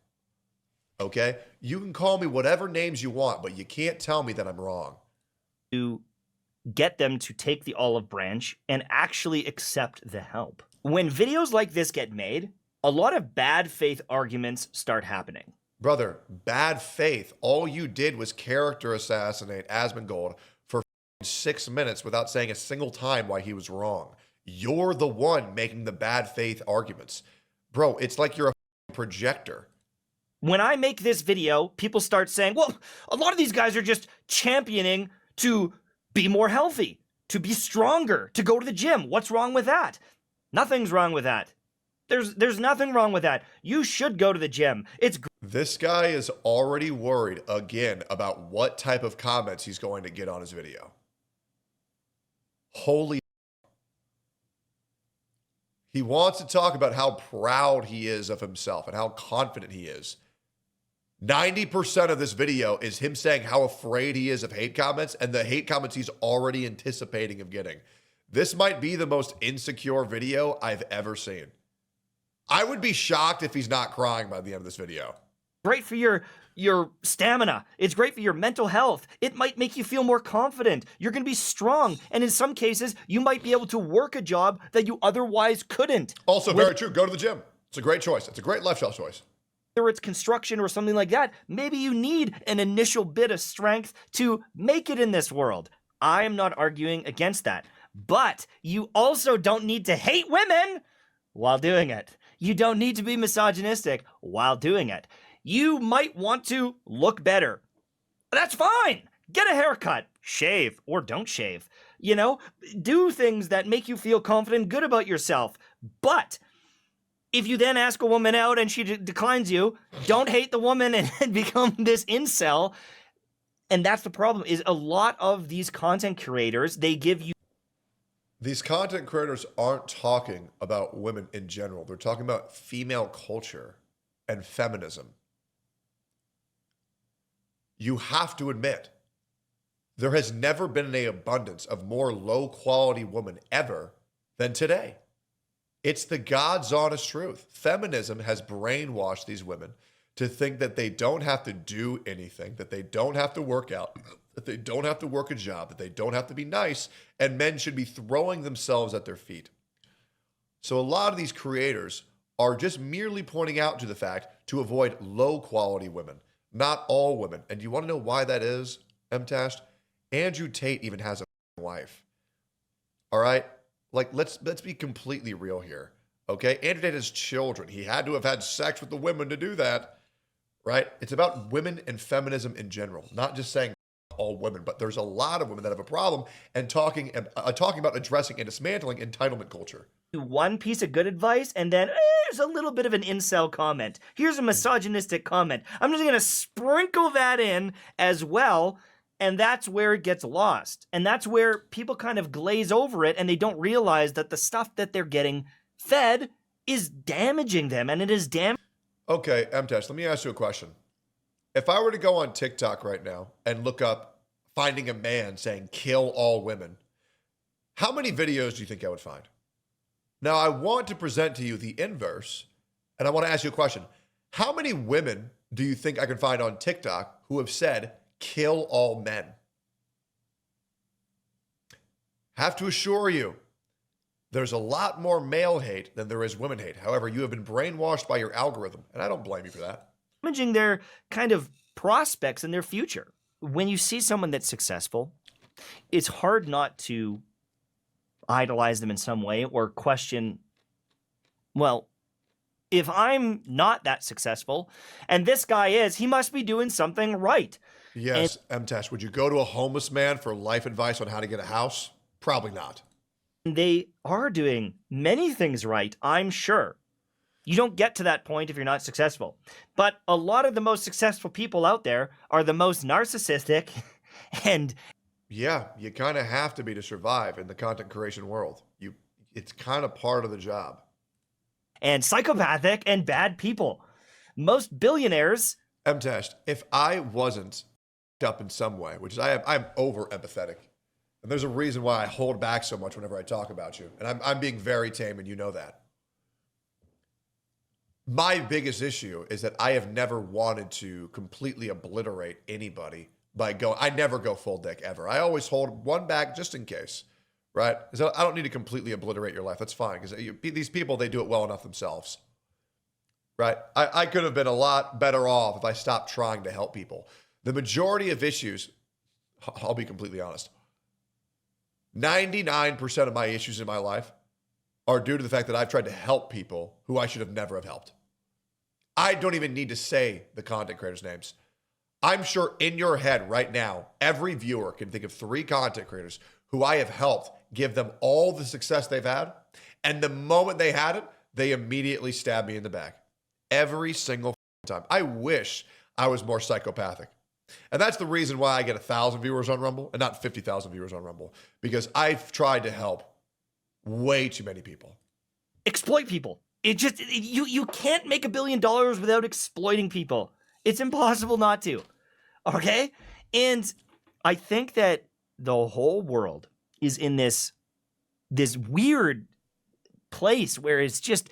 Okay? You can call me whatever names you want, but you can't tell me that I'm wrong. To get them to take the olive branch and actually accept the help. When videos like this get made, a lot of bad faith arguments start happening. Brother, bad faith. All you did was character assassinate Asmongold for 6 minutes without saying a single time why he was wrong. You're the one making the bad faith arguments. Bro, it's like you're a projector. When I make this video, people start saying, well, a lot of these guys are just championing to be more healthy, to be stronger, to go to the gym. What's wrong with that? Nothing's wrong with that. There's nothing wrong with that. You should go to the gym. This guy is already worried again about what type of comments he's going to get on his video. Holy. He wants to talk about how proud he is of himself and how confident he is. 90% of this video is him saying how afraid he is of hate comments and the hate comments he's already anticipating of getting. This might be the most insecure video I've ever seen. I would be shocked if he's not crying by the end of this video. Great for your stamina. It's great for your mental health. It might make you feel more confident. You're going to be strong. And in some cases, you might be able to work a job that you otherwise couldn't. Also, very true. Go to the gym. It's a great choice. It's a great lifestyle choice. Whether it's construction or something like that, maybe you need an initial bit of strength to make it in this world. I am not arguing against that. But you also don't need to hate women while doing it. You don't need to be misogynistic while doing it. You might want to look better. That's fine. Get a haircut, shave, or don't shave. You know, do things that make you feel confident, good about yourself. But if you then ask a woman out and she declines you, don't hate the woman and become this incel. And that's the problem, is a lot of these content creators, they give you. These content creators aren't talking about women in general. They're talking about female culture and feminism. You have to admit, there has never been an abundance of more low-quality women ever than today. It's the God's honest truth. Feminism has brainwashed these women to think that they don't have to do anything, that they don't have to work out, that they don't have to work a job, that they don't have to be nice, and men should be throwing themselves at their feet. So a lot of these creators are just merely pointing out to the fact to avoid low-quality women, not all women. And you want to know why that is, Mtashed? Andrew Tate even has a wife. All right? Like, let's be completely real here. Okay? Andrew Tate has children. He had to have had sex with the women to do that, right? It's about women and feminism in general, not just saying all women, but there's a lot of women that have a problem and talking about addressing and dismantling entitlement culture. One piece of good advice, and then there's a little bit of an incel comment. Here's a misogynistic comment. I'm just going to sprinkle that in as well, and that's where it gets lost. And that's where people kind of glaze over it, and they don't realize that the stuff that they're getting fed is damaging them, and it is damaging. Okay, Mtashed, let me ask you a question. If I were to go on TikTok right now and look up finding a man saying kill all women, how many videos do you think I would find? Now, I want to present to you the inverse, and I want to ask you a question. How many women do you think I can find on TikTok who have said kill all men? Have to assure you, there's a lot more male hate than there is women hate. However, you have been brainwashed by your algorithm, and I don't blame you for that. Damaging their kind of prospects and their future. When you see someone that's successful, it's hard not to idolize them in some way or question, well, if I'm not that successful and this guy is, he must be doing something right. Yes, Mtashed, would you go to a homeless man for life advice on how to get a house? Probably not. They are doing many things right, I'm sure. You don't get to that point if you're not successful. But a lot of the most successful people out there are the most narcissistic and... Yeah, you kind of have to be to survive in the content creation world. It's kind of part of the job. And psychopathic and bad people. Most billionaires... Mtashed, if I wasn't up in some way, which is I'm over empathetic. And there's a reason why I hold back so much whenever I talk about you. And I'm being very tame, and you know that. My biggest issue is that I have never wanted to completely obliterate anybody by going, I never go full dick ever. I always hold one back just in case, right? So I don't need to completely obliterate your life. That's fine, because these people, they do it well enough themselves, right? I could have been a lot better off if I stopped trying to help people. The majority of issues, I'll be completely honest, 99% of my issues in my life are due to the fact that I've tried to help people who I should have never have helped. I don't even need to say the content creators' names. I'm sure in your head right now, every viewer can think of 3 content creators who I have helped give them all the success they've had. And the moment they had it, they immediately stabbed me in the back. Every single time. I wish I was more psychopathic. And that's the reason why I get 1,000 viewers on Rumble and not 50,000 viewers on Rumble. Because I've tried to help way too many people. Exploit people. You can't make $1 billion without exploiting people. It's impossible not to. Okay? And I think that the whole world is in this weird place where it's just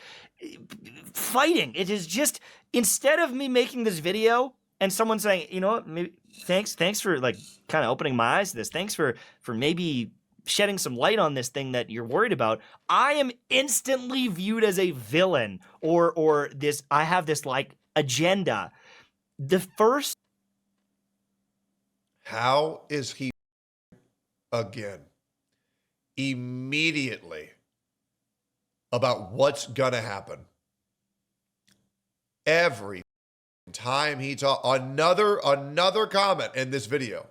fighting. It is just, instead of me making this video and someone saying, you know what, maybe, thanks for like kind of opening my eyes to this. Thanks for maybe shedding some light on this thing that you're worried about. I am instantly viewed as a villain or this, I have this like agenda. The first. How is he again? Immediately about what's gonna happen. Every time he talked, another comment in this video,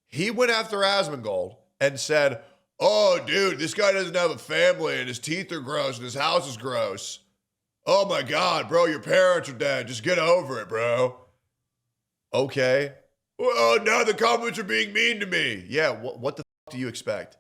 he went after Asmongold and said, oh, dude, this guy doesn't have a family and his teeth are gross and his house is gross. Oh my God, bro, your parents are dead. Just get over it, bro. Okay. Oh, now the comments are being mean to me. Yeah, what the f*** do you expect?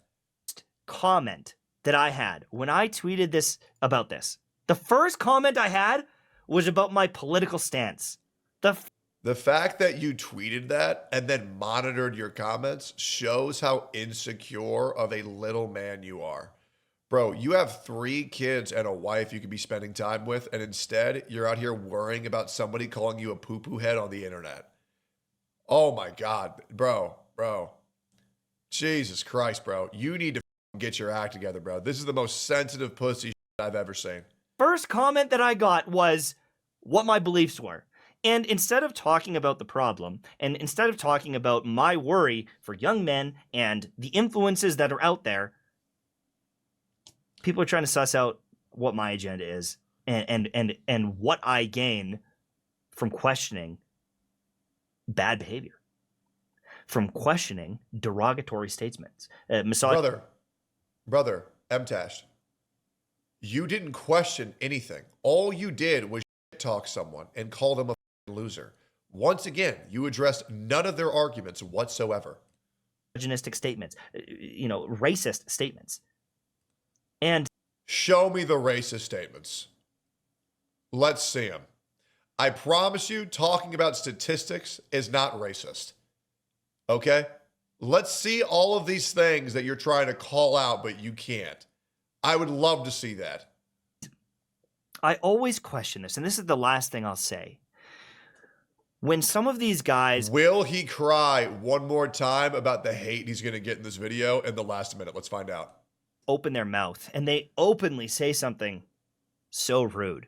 Comment that I had when I tweeted this about this. The first comment I had was about my political stance. The fact that you tweeted that and then monitored your comments shows how insecure of a little man you are. Bro, you have 3 kids and a wife you could be spending time with, and instead you're out here worrying about somebody calling you a poo-poo head on the internet. Oh my God, bro. Jesus Christ, bro. You need to get your act together, bro. This is the most sensitive pussy I've ever seen. First comment that I got was what my beliefs were. And instead of talking about the problem, and instead of talking about my worry for young men and the influences that are out there, people are trying to suss out what my agenda is and what I gain from questioning bad behavior, from questioning derogatory statements. Brother, Mtashed, you didn't question anything. All you did was talk someone and call them a loser. Once again, you addressed none of their arguments whatsoever. Misogynistic statements, racist statements. And show me the racist statements. Let's see them. I promise you, talking about statistics is not racist. Okay? Let's see all of these things that you're trying to call out, but you can't. I would love to see that. I always question this, and this is the last thing I'll say. When some of these guys... Will he cry one more time about the hate he's going to get in this video in the last minute? Let's find out. Open their mouth, and they openly say something so rude,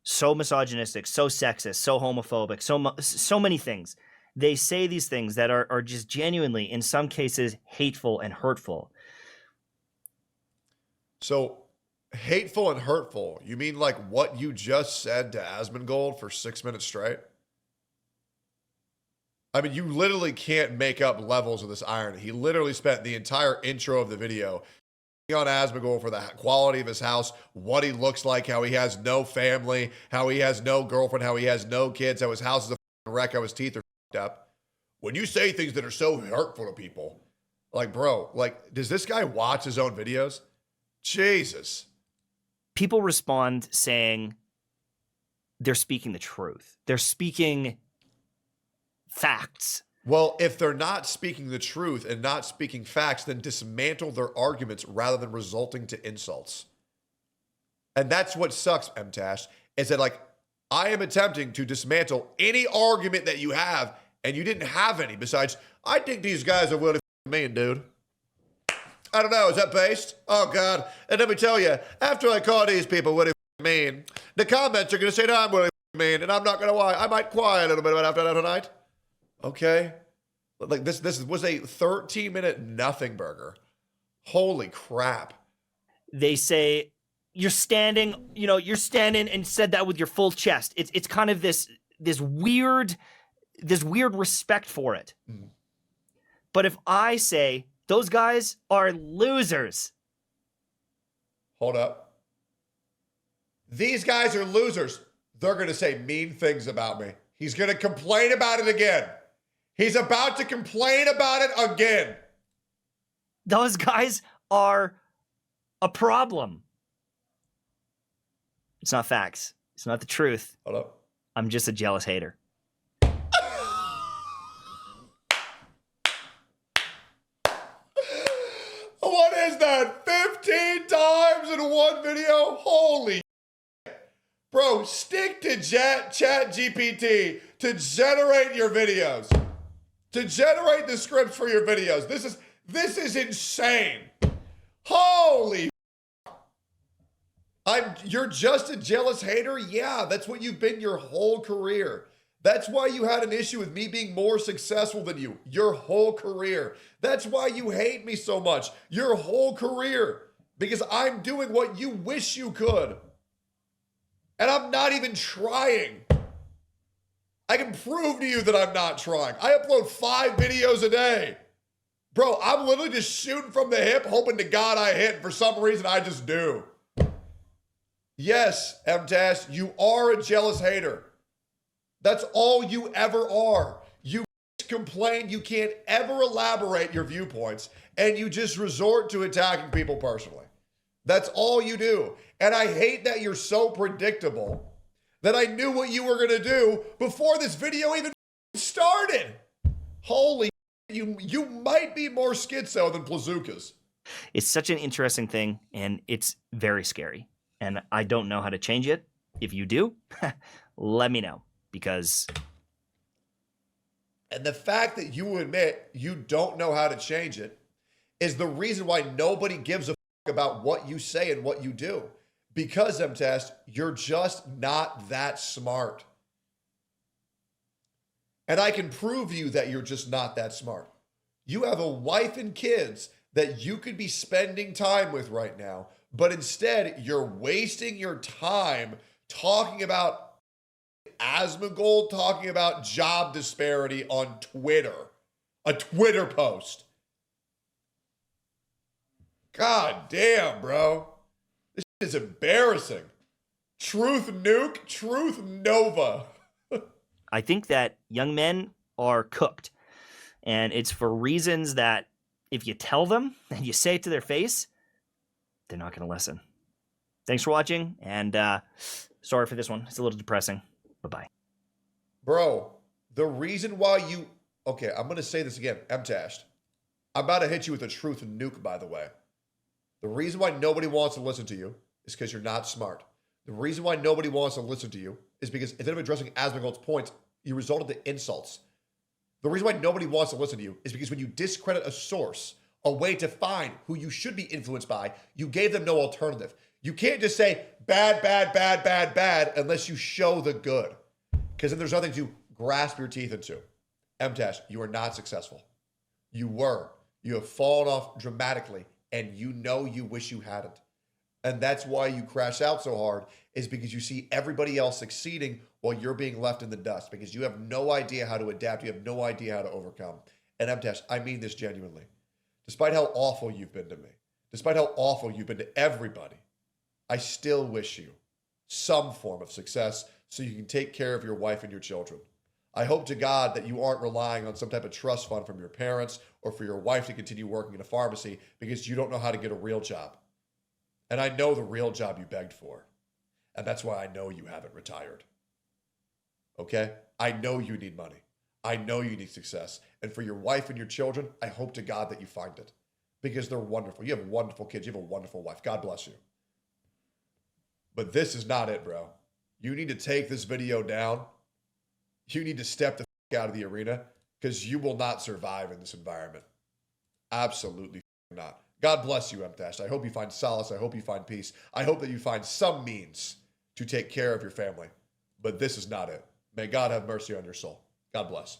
so misogynistic, so sexist, so homophobic, so many things. They say these things that are just genuinely, in some cases, hateful and hurtful. So, hateful and hurtful, you mean like what you just said to Asmongold for 6 minutes straight? I mean, you literally can't make up levels of this irony. He literally spent the entire intro of the video on Asmongold for the quality of his house, what he looks like, how he has no family, how he has no girlfriend, how he has no kids, how his house is a wreck, how his teeth are up. When you say things that are so hurtful to people, like, bro, like, does this guy watch his own videos? Jesus. People respond saying they're speaking the truth. They're speaking facts. Well, if they're not speaking the truth and not speaking facts, then dismantle their arguments rather than resulting to insults. And that's what sucks, Mtashed, is that, like, I am attempting to dismantle any argument that you have, and you didn't have any besides, I think these guys are really mean, dude. I don't know, is that based? Oh, God. And let me tell you, after I call these people really mean, the comments are going to say that I'm really mean, and I'm not going to lie. I might cry a little bit after that tonight. Okay? Like, this was a 13-minute nothing burger. Holy crap. They say, you're standing and said that with your full chest. It's kind of this weird respect for it. Mm. But if I say, those guys are losers. Hold up. These guys are losers. They're going to say mean things about me. He's going to complain about it again. He's about to complain about it again. Those guys are a problem. It's not facts. It's not the truth. Hold up. I'm just a jealous hater. What is that? 15 times in one video? Holy bro, stick to Chat GPT to generate your videos. To generate the scripts for your videos. This is insane. Holy you're just a jealous hater? Yeah, that's what you've been your whole career. That's why you had an issue with me being more successful than you your whole career. That's why you hate me so much your whole career. Because I'm doing what you wish you could. And I'm not even trying. I can prove to you that I'm not trying. I upload 5 videos a day. Bro, I'm literally just shooting from the hip, hoping to God I hit. And for some reason, I just do. Yes, Mtashed, you are a jealous hater. That's all you ever are. You complain, you can't ever elaborate your viewpoints, and you just resort to attacking people personally. That's all you do. And I hate that you're so predictable that I knew what you were going to do before this video even started. Holy, you might be more schizo than Plazookas. It's such an interesting thing, and it's very scary. And I don't know how to change it. If you do, let me know. Because... And the fact that you admit you don't know how to change it is the reason why nobody gives a about what you say and what you do. Because, Mtashed, you're just not that smart. And I can prove you that you're just not that smart. You have a wife and kids that you could be spending time with right now, But instead, you're wasting your time talking about Asmongold, talking about job disparity on Twitter. A Twitter post. God damn, bro. This is embarrassing. Truth nuke, truth nova. I think that young men are cooked. And it's for reasons that if you tell them and you say it to their face, they're not going to listen. Thanks for watching. And sorry for this one. It's a little depressing. Bye-bye. Bro, the reason why you... Okay, I'm going to say this again. Mtashed. I'm about to hit you with a truth nuke, by the way. The reason why nobody wants to listen to you is because you're not smart. The reason why nobody wants to listen to you is because instead of addressing Asmongold's points, you resorted to insults. The reason why nobody wants to listen to you is because when you discredit a source, a way to find who you should be influenced by, you gave them no alternative. You can't just say bad, bad, bad, bad, bad unless you show the good. Because then there's nothing to grasp your teeth into. Mtashed, you are not successful. You were. You have fallen off dramatically, and you know you wish you hadn't. And that's why you crash out so hard, is because you see everybody else succeeding while you're being left in the dust, because you have no idea how to adapt. You have no idea how to overcome. And Mtashed, I mean this genuinely. Despite how awful you've been to me, despite how awful you've been to everybody, I still wish you some form of success so you can take care of your wife and your children. I hope to God that you aren't relying on some type of trust fund from your parents or for your wife to continue working in a pharmacy because you don't know how to get a real job. And I know the real job you begged for. And that's why I know you haven't retired. Okay? I know you need money. I know you need success. And for your wife and your children, I hope to God that you find it. Because they're wonderful. You have wonderful kids. You have a wonderful wife. God bless you. But this is not it, bro. You need to take this video down. You need to step the out of the arena because you will not survive in this environment. Absolutely not. God bless you, Mtashed. I hope you find solace. I hope you find peace. I hope that you find some means to take care of your family. But this is not it. May God have mercy on your soul. God bless.